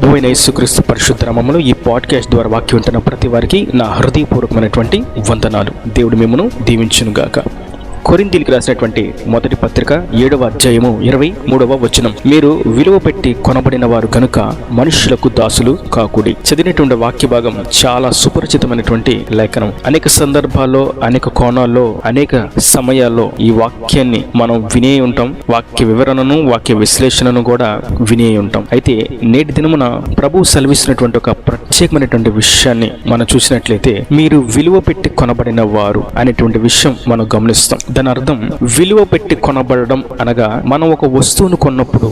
ప్రభువైన యేసుక్రీస్తు పరిశుద్ధ నామములో ఈ పాడ్కాస్ట్ ద్వారా వాక్యం వింటున్న ప్రతి వారికి నా హృదయపూర్వకమైనటువంటి వందనాలు. దేవుడు మిమ్మును దీవించునుగాక. కొరింథీయులకు రాసినటువంటి మొదటి పత్రిక 7వ అధ్యాయము 23వ వచనం. మీరు విలువ పెట్టి కొనబడిన వారు కనుక మనుషులకు దాసులు కాకుడి. చదివినటువంటి వాక్య భాగం చాలా సుపరిచితమైనటువంటి లేఖనం. అనేక సందర్భాల్లో, అనేక కోణాల్లో, అనేక సమయాల్లో ఈ వాక్యాన్ని మనం వినే ఉంటాం. వాక్య వివరణను, వాక్య విశ్లేషణను కూడా వినే ఉంటాం. అయితే నేటి దినమున ప్రభు సెలవిస్తున్నటువంటి ఒక ప్రత్యేకమైనటువంటి విషయాన్ని మనం చూసినట్లయితే, మీరు విలువ పెట్టి కొనబడిన వారు అనేటువంటి విషయం మనం గమనిస్తాం. దాని అర్థం విలువ పెట్టి కొనబడడం అనగా మనం ఒక వస్తువును కొన్నప్పుడు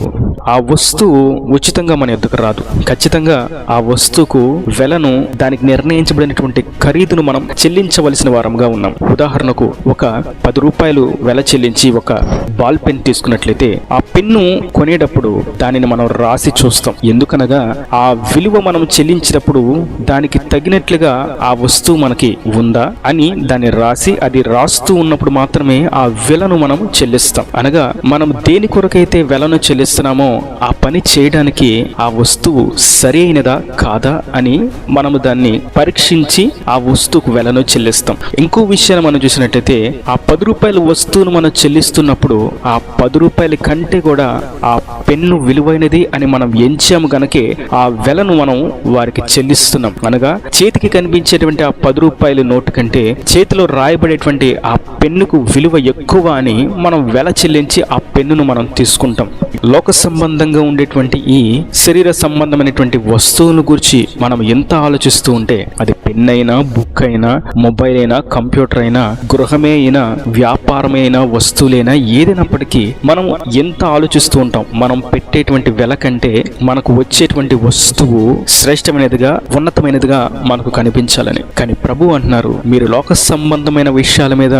ఆ వస్తువు ఉచితంగా మన ఎద్దుకు రాదు. ఖచ్చితంగా ఆ వస్తువుకు వెలను, దానికి నిర్ణయించబడినటువంటి ఖరీదును మనం చెల్లించవలసిన వారంగా ఉన్నాం. ఉదాహరణకు ఒక 10 రూపాయలు వెల చెల్లించి ఒక బాల్ పెన్ తీసుకున్నట్లయితే ఆ పెన్ను కొనేటప్పుడు దానిని మనం రాసి చూస్తాం. ఎందుకనగా ఆ విలువ మనం చెల్లించినప్పుడు దానికి తగినట్లుగా ఆ వస్తువు మనకి ఉందా అని దాన్ని రాసి, అది రాస్తూ ఉన్నప్పుడు మాత్రమే ఆ వెలను మనం చెల్లిస్తాం. అనగా మనం దేని కొరకైతే వెలను చెల్లిస్తున్నామో ఆ పని చేయడానికి ఆ వస్తువు సరైనదా కాదా అని మనము దాన్ని పరీక్షించి ఆ వస్తువుకు వెలను చెల్లిస్తాం. ఇంకో విషయాన్ని మనం చూసినట్టయితే, ఆ 10 రూపాయల వస్తువును మనం చెల్లిస్తున్నప్పుడు ఆ 10 రూపాయల కంటే కూడా ఆ పెన్ను విలువైనది అని మనం ఎంచాము గనకే ఆ వెలను మనం వారికి చెల్లిస్తున్నాం. అనగా చేతికి కనిపించేటువంటి ఆ 10 రూపాయల నోటు కంటే చేతిలో రాయబడేటువంటి ఆ పెన్నుకు విలువ ఎక్కువ అని మనం వెల చెల్లించి ఆ పెన్నును మనం తీసుకుంటాం. లోక సంబంధంగా ఉండేటువంటి ఈ శరీర సంబంధమైనటువంటి వస్తువుల గురించి మనం ఎంత ఆలోచిస్తూ ఉంటే, అది పెన్ అయినా, బుక్ అయినా, మొబైల్ అయినా, కంప్యూటర్ అయినా, గృహమే అయినా, వ్యాపారమైనా, వస్తువులైనా, ఏదైనప్పటికీ మనం ఎంత ఆలోచిస్తూ ఉంటాం. మనం పెట్టేటువంటి వెల కంటే మనకు వచ్చేటువంటి వస్తువు శ్రేష్టమైనదిగా, ఉన్నతమైనదిగా మనకు కనిపించాలని. కానీ ప్రభు అంటున్నారు, మీరు లోక సంబంధమైన విషయాల మీద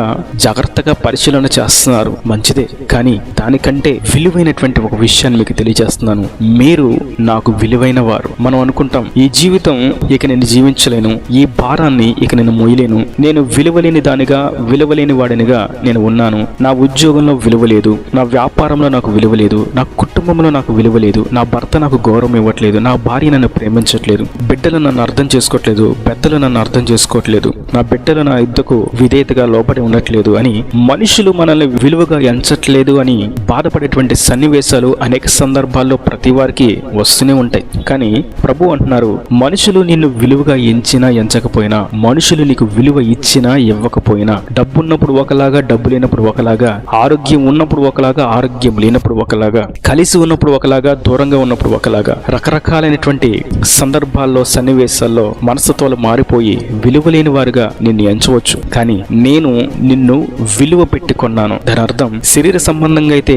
జాగ్రత్తగా పరిశీలన చేస్తున్నారు, మంచిదే. కానీ దానికంటే విలువైనటువంటి ఒక విషయాన్ని మీకు తెలియజేస్తున్నాను. మీరు నాకు విలువైన వారు. మనం అనుకుంటాం, ఈ జీవితం ఇక నేను జీవించలేను, ఈ భారాన్ని ఇక నేను మోయలేను, నేను విలువలేని దానిగా, విలువలేని వాడినిగా నేను ఉన్నాను, నా ఉద్యోగంలో విలువ లేదు, నా వ్యాపారంలో నాకు విలువ లేదు, నా కుటుంబంలో నాకు విలువ లేదు, నా భర్త నాకు గౌరవం ఇవ్వట్లేదు, నా భార్య నన్ను ప్రేమించట్లేదు, బిడ్డలు నన్ను అర్థం చేసుకోవట్లేదు, పెద్దలు నన్ను అర్థం చేసుకోవట్లేదు, నా బిడ్డలు నా యుద్ధకు విధేయతగా లోబడి ఉండట్లేదు అని మనుషులు మనల్ని విలువగా ఎంచట్లేదు అని బాధపడేటువంటి సన్నివేశాలు అనేక సందర్భాల్లో ప్రతి వారికి వస్తూనే ఉంటాయి. కానీ ప్రభు అంటున్నారు, మనుషులు నిన్ను విలువగా ఎంచినా ఎంచకపోయినా, మనుషులు నీకు విలువ ఇచ్చినా ఇవ్వకపోయినా, డబ్బు ఉన్నప్పుడు ఒకలాగా, డబ్బు లేనప్పుడు ఒకలాగా, ఆరోగ్యం ఉన్నప్పుడు ఒకలాగా, ఆరోగ్యం లేనప్పుడు ఒకలాగా, కలిసి ఉన్నప్పుడు ఒకలాగా, దూరంగా ఉన్నప్పుడు ఒకలాగా, రకరకాలైనటువంటి సందర్భాల్లో, సన్నివేశాల్లో మనస్తత్వాలు మారిపోయి విలువలేని వారుగా నిన్ను ఎంచవచ్చు. కానీ నేను నిన్ను విలువ పెట్టుకున్నాను. దాని అర్థం శరీర సంబంధంగా అయితే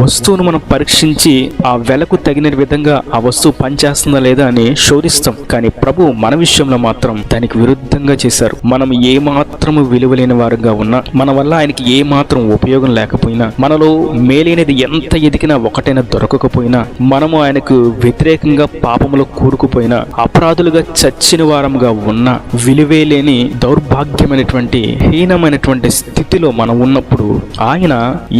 వస్తువును మనం పరీక్షించి ఆ వెలకు తగిన విధంగా ఆ వస్తువు పనిచేస్తుందా లేదా అని శోధిస్తాం. కానీ ప్రభు మన విషయంలో మాత్రం దానికి విరుద్ధంగా చేశారు. మనం ఏ మాత్రము విలువలేని వారుగా ఉన్నా, మన వల్ల ఆయనకి ఏ మాత్రం ఉపయోగం లేకపోయినా, మనలో మేలైనది ఎంత ఎదిగినా ఒకటైనా దొరకకపోయినా, మనము ఆయనకు వ్యతిరేకంగా పాపములో కూరుకుపోయినా, అపరాధులుగా చచ్చిన వారంగా ఉన్న, విలువే లేని దౌర్భాగ్యమైనటువంటి హీనమైనటువంటి స్థితిలో మనం ఉన్నప్పుడు ఆయన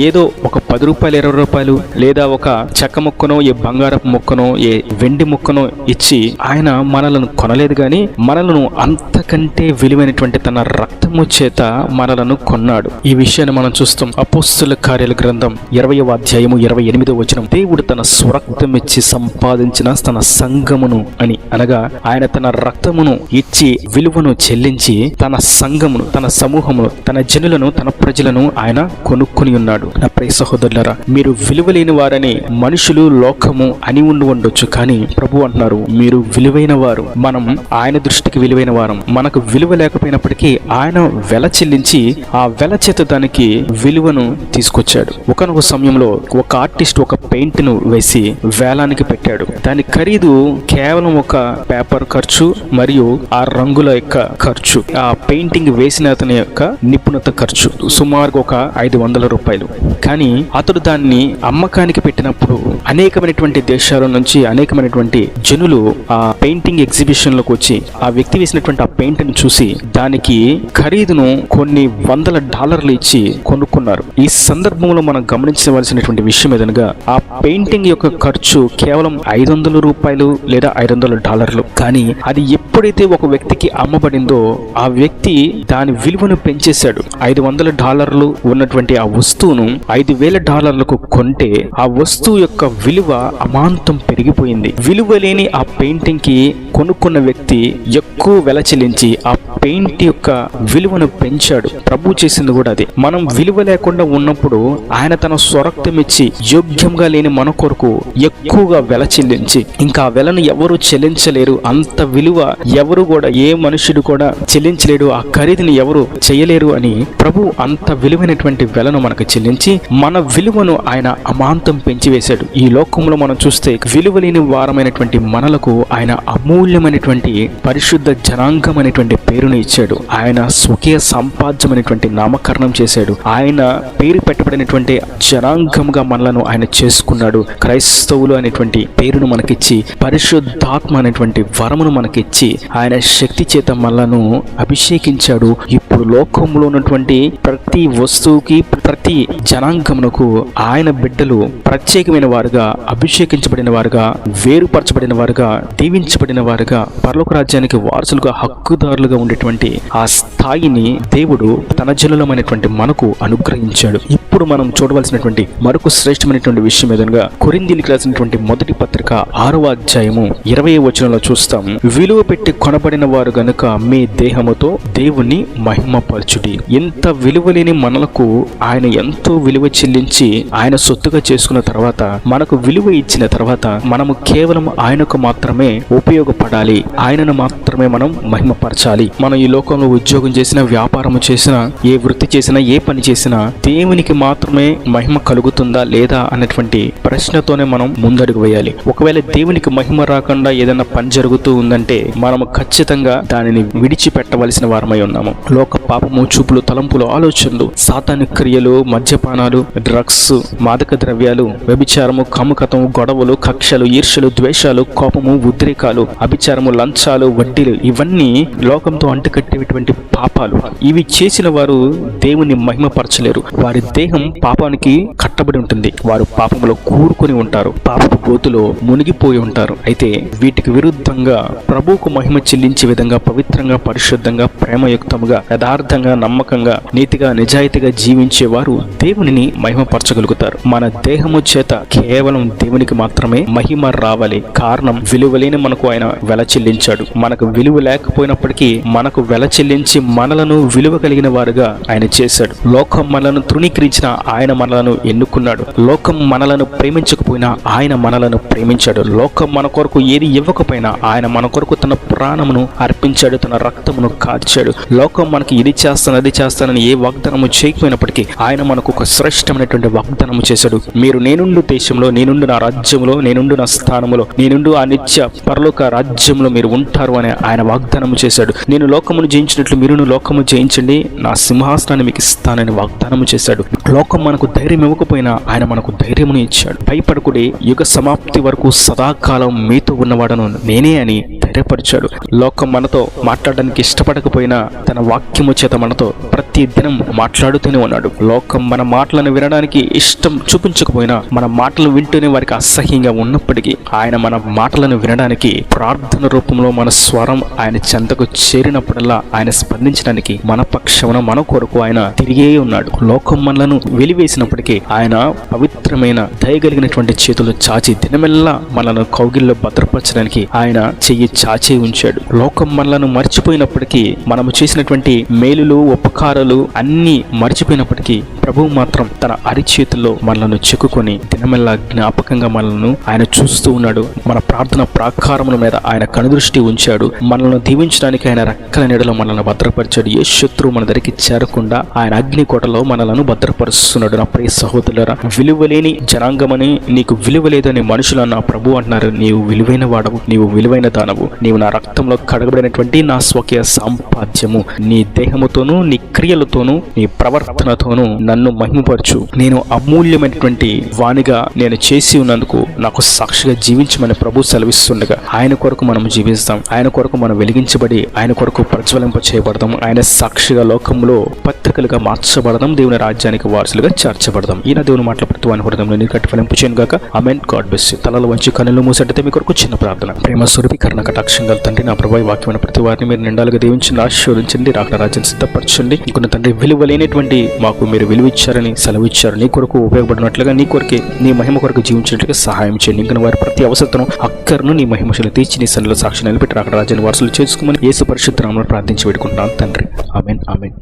ఏదో ఒక 10 రూపాయలు, 20 రూపాయలు, లేదా ఒక చెక్క ముక్కనో, ఏ బంగారపు ముక్కనో, ఏ వెండి ముక్కనో ఇచ్చి ఆయన మనలను కొనలేదు. కానీ మనలను అంతకంటే విలువైనటువంటి తన రక్తము చేత మనలను కొన్నాడు. ఈ విషయాన్ని మనం చూస్తాం. అపోస్తుల కార్యాల గ్రంథం 20వ అధ్యాయము 28వ వచనం. దేవుడు తన స్వరక్తం ఇచ్చి సంపాదించిన తన సంఘమును అని, అనగా ఆయన తన రక్తమును ఇచ్చి విలువను చెల్లించి తన సంఘమును, తన సమూహమును, తన జనులను, తన ప్రజలను ఆయన కొనుక్కొని ఉన్నాడు. నా ప్రియ సహోదరులారా, మీరు విలువలేని వారని మనుషులు, లోకము అని ఉండొచ్చు. కానీ ప్రభు అంటున్నారు, మీరు విలువైన వారు. మనం ఆయన దృష్టికి విలువైన వారం. మనకు విలువ లేకపోయినప్పటికీ ఆయన వెల చెల్లించి ఆ వెల చేత దానికి విలువను తీసుకొచ్చాడు. ఒకనొక సమయంలో ఒక ఆర్టిస్ట్ ఒక పెయింట్ ను వేసి వేలానికి పెట్టాడు. దాని ఖరీదు కేవలం ఒక పేపర్ ఖర్చు మరియు ఆ రంగుల యొక్క ఖర్చు, ఆ పెయింటింగ్ వేసిన అతని యొక్క నిపుణత ఖర్చు సుమారుగా ఒక 500 రూపాయలు. కానీ అతడు దాన్ని అమ్మకానికి పెట్టినప్పుడు అనేకమైనటువంటి దేశాల నుంచి అనేకమైనటువంటి జనులు ఆ పెయింటింగ్ ఎగ్జిబిషన్ లోకి వచ్చి ఆ వ్యక్తి వేసినటువంటి ఆ పెయింట్ ని చూసి దానికి ఖరీదును కొన్ని $100 ఇచ్చి కొనుక్కున్నారు. ఈ సందర్భంలో మనం గమనించవలసినటువంటి విషయం ఏదనగా ఆ పెయింటింగ్ యొక్క ఖర్చు కేవలం $500 లేదా $500. కానీ అది ఎప్పుడైతే ఒక వ్యక్తికి అమ్మబడిందో ఆ వ్యక్తి దాని విలువను పెంచేశాడు. $500 ఉన్నటువంటి ఆ వస్తువును $5,000 కొంటే ఆ వస్తువు యొక్క విలువ అమాంతం పెరిగిపోయింది. విలువ లేని ఆ పెయింటింగ్ కి కొనుక్కున్న వ్యక్తి ఎక్కువ వెల చెల్లించి ఆ పెయింట్ యొక్క విలువను పెంచాడు. ప్రభు చేసింది కూడా అదే. మనం విలువ లేకుండా ఉన్నప్పుడు ఆయన తన స్వరక్తం ఇచ్చి యోగ్యంగా లేని మన కొరకు ఎక్కువగా వెల చెల్లించి ఇంకా ఆ వెలను ఎవరు చెల్లించలేరు, అంత విలువ ఎవరు కూడా ఏ మనుషుడు కూడా చెల్లించలేడు, ఆ ఖరీదుని ఎవరు చేయలేరు అని ప్రభు అంత విలువైనటువంటి వెలను మనకు చెల్లించి మన విలువను ఆయన అమాంతం పెంచివేశాడు. ఈ లోకంలో మనం చూస్తే విలువ లేని వారమైనటువంటి మనలకు ఆయన అమూల్యమైనటువంటి పరిశుద్ధ జనాంగం అనేటువంటి పేరును ఇచ్చాడు. ఆయన స్వకీయ సంపాద్యమైనటువంటి నామకరణం చేశాడు. ఆయన పేరు పెట్టబడినటువంటి జనాంగంగా మనలను ఆయన చేసుకున్నాడు. క్రైస్తవులు అనేటువంటి పేరును మనకిచ్చి పరిశుద్ధాత్మ అనేటువంటి వరమును మనకిచ్చి ఆయన శక్తి చేత మనలను అభిషేకించాడు. ఇప్పుడు లోకంలో ఉన్నటువంటి ప్రతి వస్తువుకి ప్రతి జనాంగమునకు ఆయన బిడ్డలు ప్రత్యేకమైన వారుగా, అభిషేకించబడిన వారుగా, వేరుపరచబడిన వారుగా, దీవించబడిన వారుగా, పరలోక రాజ్యానికి వారసులుగా, హక్కుదారులుగా ఉండేటువంటి ఆ స్థాయిని దేవుడు తన జనులమైనటువంటి మనకు అనుగ్రహించాడు. ఇప్పుడు మనం చూడవలసినటువంటి మరొక శ్రేష్టమైనటువంటి విషయం ఏదనగా కొరింథీయులకు రాసినటువంటి మొదటి పత్రిక 6వ అధ్యాయము 20వ వచనంలో చూస్తాం. విలువ పెట్టి కొనబడిన వారు గనుక మీ దేహముతో దేవుని మహిమపరచుడి. ఎంత విలువలేని మనలకు ఆయన ఎంతో విలువ చెల్లించి ఆయన సొత్తుగా చేసుకున్న తర్వాత, మనకు విలువ ఇచ్చిన తర్వాత మనము కేవలం ఆయనకు మాత్రమే ఉపయోగపడాలి, ఆయనను మాత్రమే మనం మహిమపరచాలి. మనం ఈ లోకంలో ఉద్యోగం చేసినా, వ్యాపారం చేసినా, ఏ వృత్తి చేసినా, ఏ పని చేసినా దేవునికి మాత్రమే మహిమ కలుగుతుందా లేదా అన్నటువంటి ప్రశ్నతోనే మనం ముందడుగు వేయాలి. ఒకవేళ దేవునికి మహిమ రాకుండా ఏదైనా పని జరుగుతూ ఉందంటే మనము ఖచ్చితంగా దానిని విడిచిపెట్టవలసిన వారమై ఉన్నాము. లోక పాపము, చూపులు, తలంపులు, ఆలోచనలు, సాతాను క్రియలు, మద్యపానాలు, డ్రగ్స్, మాదక ద్రవ్యాలు, వ్యభిచారము, కముకతం, గొడవలు, కక్షలు, ఈర్ష్యలు, ద్వేషాలు, కోపము, ఉద్రేకాలు, అభిచారము, లంచాలు, వడ్డీలు, ఇవన్నీ లోకంతో అంటుకట్టేటువంటి పాపాలు. ఇవి చేసిన వారు దేవుని మహిమపరచలేరు. వారి దేహం పాపానికి కట్టబడి ఉంటుంది. వారు పాపములో కూరుకొని ఉంటారు, పాపపు గోతులో మునిగిపోయి ఉంటారు. అయితే వీటికి విరుద్ధంగా ప్రభువుకు మహిమ చెల్లించే విధంగా పవిత్రంగా, పరిశుద్ధంగా, ప్రేమయుక్తంగా, యథార్థంగా, నమ్మకంగా, నీతిగా, నిజాయితీగా జీవించే వారు దేవునిని మహిమపరచగలుగుతారు. మన దేహము చేత కేవలం దేవునికి మాత్రమే మహిమ రావాలి. కారణం, విలువలేని మనకు ఆయన వెల చెల్లించాడు. మనకు విలువ లేకపోయినప్పటికీ మనకు వెల చెల్లించి మనలను విలువ కలిగిన వారుగా ఆయన చేశాడు. లోకం మనలను తృణీకరించిన ఆయన మనలను ఎన్నుకున్నాడు. లోకం మనలను ప్రేమించకపోయినా ఆయన మనలను ప్రేమించాడు. లోకం మన కొరకు ఏది ఇవ్వకపోయినా ఆయన మన కొరకు తన ప్రాణమును అర్పించాడు, తన రక్తమును కార్చాడు. లోకం మనకి ఇది చేస్తాను, అది చేస్తానని ఏ వాగ్దానము చేయకపోయినప్పటికీ ఆయన మనకు ఒక శ్రేష్టమైనటువంటి వాగ్దానము చేశాడు. మీరు నేనుండు దేశంలో, నేనుండు నా రాజ్యంలో, నేనుండు నా స్థానములో, నేనుండు ఆ నిత్య పరలోక రాజ్యంలో మీరు ఉంటారు అని ఆయన వాగ్దానము చేశాడు. నేను లోకమును జయించినట్లు మీరును లోకము జయించండి, నా సింహాసనాన్ని మీకు ఇస్తానని వాగ్దానము చేశాడు. లోకం మనకు ధైర్యం ఇవ్వకపోయినా ఆయన మనకు ధైర్యమును ఇచ్చాడు. భయపడకుడి, యుగ సమాప్తి వరకు సదాకాలం మీతో ఉన్నవాడను నేనే అని ధైర్యపరిచాడు. లోకం మనతో మాట్లాడడానికి ఇష్టపడకపోయినా తన వాక్యము చేత మనతో ప్రతి దినం మాట్లాడుతూనే ఉన్నాడు. లోకం మన మాటలను వినడానికి ఇష్టం చూపించకపోయినా, మన మాటలు వింటూనే వారికి అసహ్యంగా ఉన్నప్పటికీ ఆయన మన మాటలను వినడానికి ప్రార్థన రూపంలో మన స్వరం ఆయన చెంతకు చేరినప్పుడల్లా ఆయన స్పందించడానికి మన పక్షమున, మన కొరకు ఆయన తిరిగే ఉన్నాడు. లోకం మనలను వెలివేసినప్పటికీ ఆయన పవిత్రమైన దయగలిగినటువంటి చేతులు చాచి దినమెల్లా మనలను కౌగిల్లో భద్రపరచడానికి ఆయన చెయ్యి చాచి ఉంచాడు. లోకం మనలను మర్చిపోయినప్పటికీ, మనము చేసినటువంటి మేలులు, ఉపకారాలు అన్నీ మర్చిపోయినప్పటికీ ప్రభువు మాత్రం తన అరిచేతుల్లో మనలను చెక్కుకొని దినమెల్లా జ్ఞాపకంగా మనలను ఆయన చూస్తూ ఉన్నాడు. మన ప్రార్థన ప్రాకారముల మీద ఆయన కనుదృష్టి ఉంచాడు. మనల్ని దీవించడానికి ఆయన రెక్కల నీడలో మనల్ని భద్రపరిచాడు. ఏ శత్రువు మన దగ్గరికి చేరకుండా ఆయన అగ్నికోటలో మనలను భద్రపరుస్తున్నాడు. నా ప్రియ సహోదరులారా, విలువలేని జనాంగమని, నీకు విలువ లేదని మనుషులు నా ప్రభు అంటున్నారు. నీవు విలువైన వాడవు, నీవు విలువైన దానవు, నీవు నా రక్తంలో కడగబడినటువంటి నా స్వకీయ సంపాద్యము. నీ దేహముతోనూ, నీ క్రియలతోనూ, నీ ప్రవర్తనతోనూ నన్ను మహిమపరచు, నేను అమూల్యమైనటువంటి వానిగా నేను చేసి ఉన్నందుకు నాకు సాక్షిగా జీవించమని ప్రభు సెలవిస్తుండగా ఆయన కొరకు మనం జీవిస్తాం, ఆయన కొరకు మనం వెలిగించబడి ఆయన కొరకు ప్రజ్వలింప చేయబడదాం, ఆయన సాక్షిగా లోకంలో పత్రికలుగా మార్చబడదాం, దేవుని రాజ్యానికి వారసులుగా చేర్చబడదాం. ఈయన దేవుని మాటల ప్రతి వాని హృదయంలో నీరు కట్టి ఫలింపు చేయను గాక. ఆమేన్. God bless you. తలలు వంచి కన్నులు మూసేటైతే మీ కొరకు చిన్న ప్రార్థన. ప్రేమ స్వరూపి కరుణ కటాక్షం గల తండ్రి, నా ప్రభు వాక్యమైన ప్రతి వారిని మీరు నిండాలుగా దీవించండి, ఆశీర్వదించండి, రాకడ రాజ్యాన్ని సిద్ధపరచండి. ఇంకొన్న తండ్రి విలువలేనటువంటి మాకు మీరు విలువిచ్చారని సెలవిచ్చారు, నీ కొరకు ఉపయోగపడినట్లుగా నీ కొరకే నీ మహిమ కొరకు జీవించినట్లుగా సహాయం చేయండి. ఇంకా వారి ప్రతి అవసరతను అక్కర్ను నీ మహిమశలు తీర్చి నీ సన్నిధిలో సాక్షి నిలబెట్టి రాకడ రాజ్యాన్ని వారసులు చేసుకోమని యేసు పరిశుద్ధ నామములో ప్రార్థించి వేడుకుంటున్నాను తండ్రి. ఆమేన్. ఆమేన్.